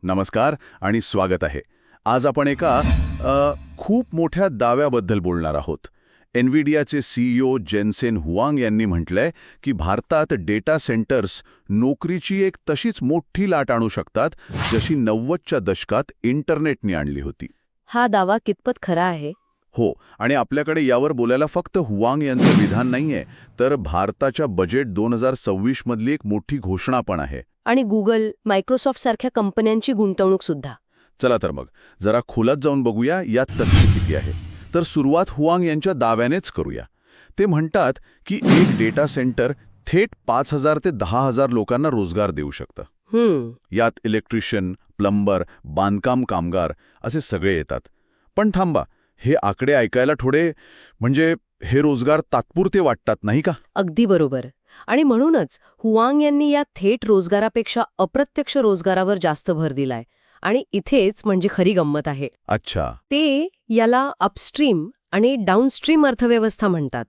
नमस्कार आणि स्वागत आहे. आज आपण एका खूप मोठ्या दाव्याबद्दल बोलणार आहोत. एनव्हिडियाचे CEO जेन्सेन हुआंग यांनी म्हटलंय की भारतात डेटा सेंटर्स नोकरीची एक तशीच मोठी लाट आणू शकतात जशी 90च्या दशकात इंटरनेटने आणली होती. हा दावा कितपत खरा आहे? हो, आणि आपल्याकडे यावर बोलायला फक्त हुआंग यांचं विधान नाहीये, तर भारताच्या बजेट 2026 मधली एक मोठी घोषणा पण आहे. आणि गुगल, मायक्रोसॉफ्ट सारख्या कंपन्यांची गुंतवणूक सुद्धा. चला तर मग जरा खोलात जाऊन बघूया यात तथ्य किती आहे. तर सुरुवात हुआंग यांच्या दाव्यानेच करूया. ते म्हणतात की एक डेटा सेंटर थेट 5,000 ते 10,000 लोकांना रोजगार देऊ शकतं. यात इलेक्ट्रिशियन, प्लंबर, बांधकाम कामगार असे सगळे येतात. पण थांबा, हे आकडे ऐकायला थोडे हे रोजगार तात्पुरते वाटतात नाही का? अगदी बरोबर. आणि म्हणूनच हुआंग यांनी या थेट रोजगारापेक्षा अप्रत्यक्ष रोजगारावर जास्त भर दिलाय. आणि इथेच खरी गंमत आहे. अच्छा. ते याला अपस्ट्रीम आणि डाऊनस्ट्रीम अर्थव्यवस्था म्हणतात.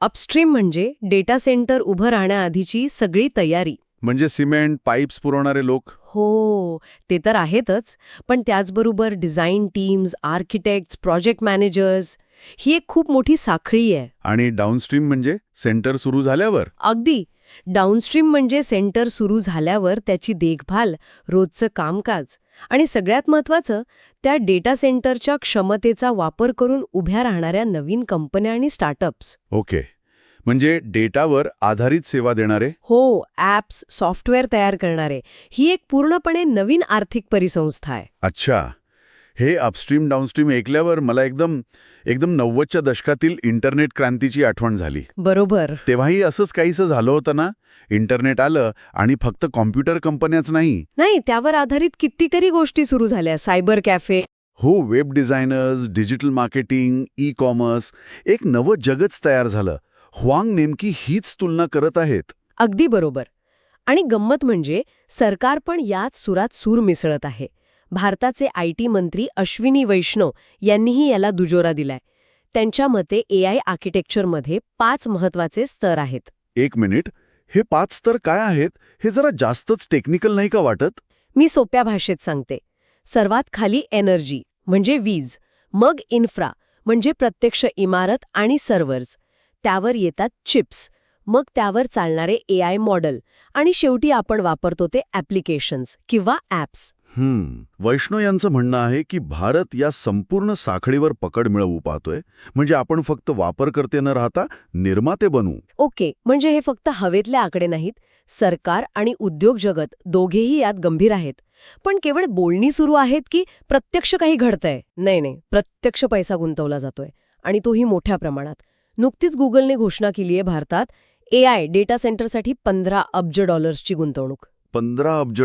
अपस्ट्रीम म्हणजे डेटा सेंटर उभं राहण्याआधीची सगळी तयारी. म्हणजे सिमेंट, पाईप्स पुरवणारे लोक? हो, ते तर आहेतच, पण त्याचबरोबर design teams, architects, project managers ही एक खूप मोठी साखळी आहे. आणि डाऊनस्ट्रीम म्हणजे सेंटर सुरू झाल्यावर? अगदी. डाऊनस्ट्रीम म्हणजे सेंटर सुरू झाल्यावर त्याची देखभाल, रोजचं कामकाज आणि सगळ्यात महत्त्वाचं त्या डेटा सेंटरच्या क्षमतेचा वापर करून उभ्या राहणाऱ्या नवीन कंपन्या आणि स्टार्टअप्स. ओके, म्हणजे डेटावर आधारित सेवा देणारे? हो, ॲप्स, सॉफ्टवेअर तयार करणारे. ही एक पूर्णपणे नवीन आर्थिक परिसंस्था आहे. अच्छा. हे अपस्ट्रीम डाऊनस्ट्रीम ऐकल्यावर मला एकदम 90च्या दशकातील इंटरनेट क्रांतीची आठवण झाली. बरोबर. तेव्हाही असंच काहीसं झालं होतं ना? इंटरनेट आलं आणि फक्त कॉम्प्युटर कंपन्याच नाही, त्यावर आधारित कितीतरी गोष्टी सुरू झाल्या. Cyber cafe. हो, web designers, digital marketing, e commerce, एक नवं जगच तयार झालं. हुआंग नेमकी हीच तुलना करत आहेत. अगदी बरोबर. आणि गंमत म्हणजे सरकार पण याच सुरात सूर मिसळत आहे. भारताचे IT मंत्री अश्विनी वैष्णव यांनीही याला दुजोरा दिलाय. त्यांच्या मते AI आर्किटेक्चरमध्ये 5 महत्वाचे स्तर आहेत. एक मिनिट, हे 5 स्तर काय आहेत? हे जरा जास्तच टेक्निकल नाही का वाटत? मी सोप्या भाषेत सांगते. सर्वात खाली एनर्जी म्हणजे वीज, मग इन्फ्रा म्हणजे प्रत्यक्ष इमारत आणि सर्व्हर्स, त्यावर येतात चिप्स, मग त्यावर चालणारे AI मॉडेल आणि शेवटी आपण वापरतो ते ॲप्लिकेशन्स किंवा ॲप्स. वैष्णव यांचं म्हणणं आहे की भारत या संपूर्ण साखळीवर पकड मिळवू पाहतोय, म्हणजे आपण फक्त वापरकर्ते न राहता निर्माते बनू. ओके, म्हणजे हे फक्त हवेतले आकडे नाहीत. सरकार आणि उद्योग जगत दोघेही यात गंभीर आहेत. पण केवळ बोलणी सुरू आहेत की प्रत्यक्ष काही घडतंय? नाही, प्रत्यक्ष पैसा गुंतवला जातोय आणि तोही मोठ्या प्रमाणात. नुकतीच गुगलने घोषणा केली आहे भारतात AI डेटा सेंटरसाठी $15 अब्ज गुंतवणूक. $15 अब्ज?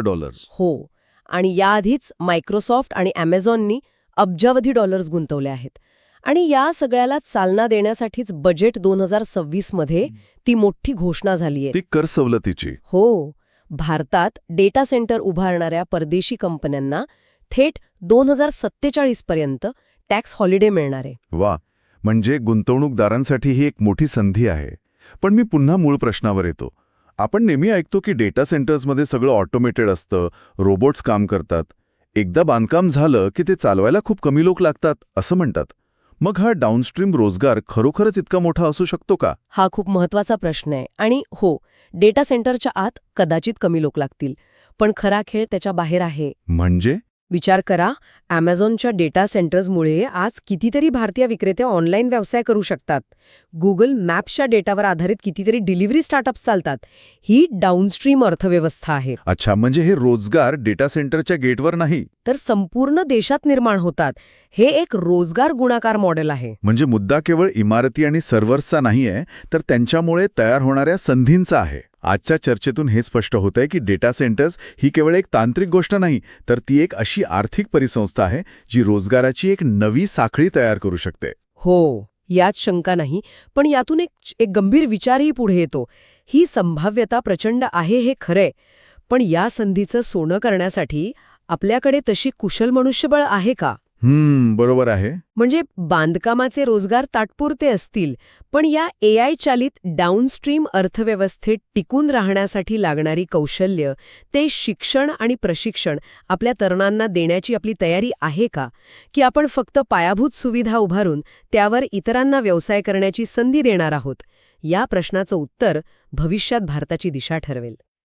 हो, आणि याआधीच मायक्रोसॉफ्ट आणि Amazonनी अब्जावधी डॉलर्स गुंतवले आहेत. आणि या सगळ्याला चालना देण्यासाठीच बजेट 2026 मध्ये ती मोठी घोषणा झालीय. ती कर सवलतीची? हो, भारतात डेटा सेंटर उभारणाऱ्या परदेशी कंपन्यांना थेट 2047 पर्यंत टॅक्स हॉलिडे मिळणार आहे. वा, म्हणजे गुंतवणूकदारांसाठी ही एक मोठी संधी आहे. पण मी पुन्हा मूळ प्रश्नावर येतो. आपण नेहमी ऐकतो की डेटा सेंटर्समध्ये सगळं ऑटोमेटेड असतं, रोबोट्स काम करतात. एकदा बांधकाम झालं की ते चालवायला खूप कमी लोक लागतात असं म्हणतात. मग हा डाऊनस्ट्रीम रोजगार खरोखरच इतका मोठा असू शकतो का? हा खूप महत्वाचा प्रश्न आहे. आणि हो, डेटा सेंटरच्या आत कदाचित कमी लोक लागतील, पण खरा खेळ त्याच्या बाहेर आहे. म्हणजे? विचार करा, Amazonच्या डेटा सेंटर्समुळे आज कितीतरी भारतीय विक्रेते ऑनलाईन व्यवसाय करू शकतात. गुगल मॅप्सच्या डेटावर आधारित कितीतरी डिलिव्हरी स्टार्टअप्स चालतात. ही डाऊनस्ट्रीम अर्थव्यवस्था आहे. अच्छा, म्हणजे हे रोजगार डेटा सेंटरच्या गेटवर नाही, तर संपूर्ण देशात निर्माण होतात. हे एक रोजगार गुणाकार मॉडेल आहे. म्हणजे मुद्दा केवळ इमारती आणि सर्व्हर्सचा नाहीये, तर त्यांच्यामुळे तयार होणाऱ्या संधींचा आहे. आजच्या चर्चेतून हे स्पष्ट होतंय की डेटा सेंटर्स ही केवळ एक तांत्रिक गोष्ट नाही, तर ती एक अशी आर्थिक परिसंस्था आहे जी रोजगाराची एक नवी साखळी तयार करू शकते. हो, यात शंका नाही. पण यातून एक गंभीर विचारही पुढे येतो. ही संभाव्यता प्रचंड आहे हे खरंय, पण या संधीचं सोनं करण्यासाठी आपल्याकडे तशी कुशल मनुष्यबळ आहे का? बरोबर आहे. म्हणजे बांधकामाचे रोजगार तात्पुरते असतील, पण या AI चालित डाऊनस्ट्रीम अर्थव्यवस्थेत टिकून राहण्यासाठी लागणारी कौशल्य, ते शिक्षण आणि प्रशिक्षण आपल्या तरुणांना देण्याची आपली तयारी आहे का? की आपण फक्त पायाभूत सुविधा उभारून त्यावर इतरांना व्यवसाय करण्याची संधी देणार आहोत? या प्रश्नाचं उत्तर भविष्यात भारताची दिशा ठरवेल.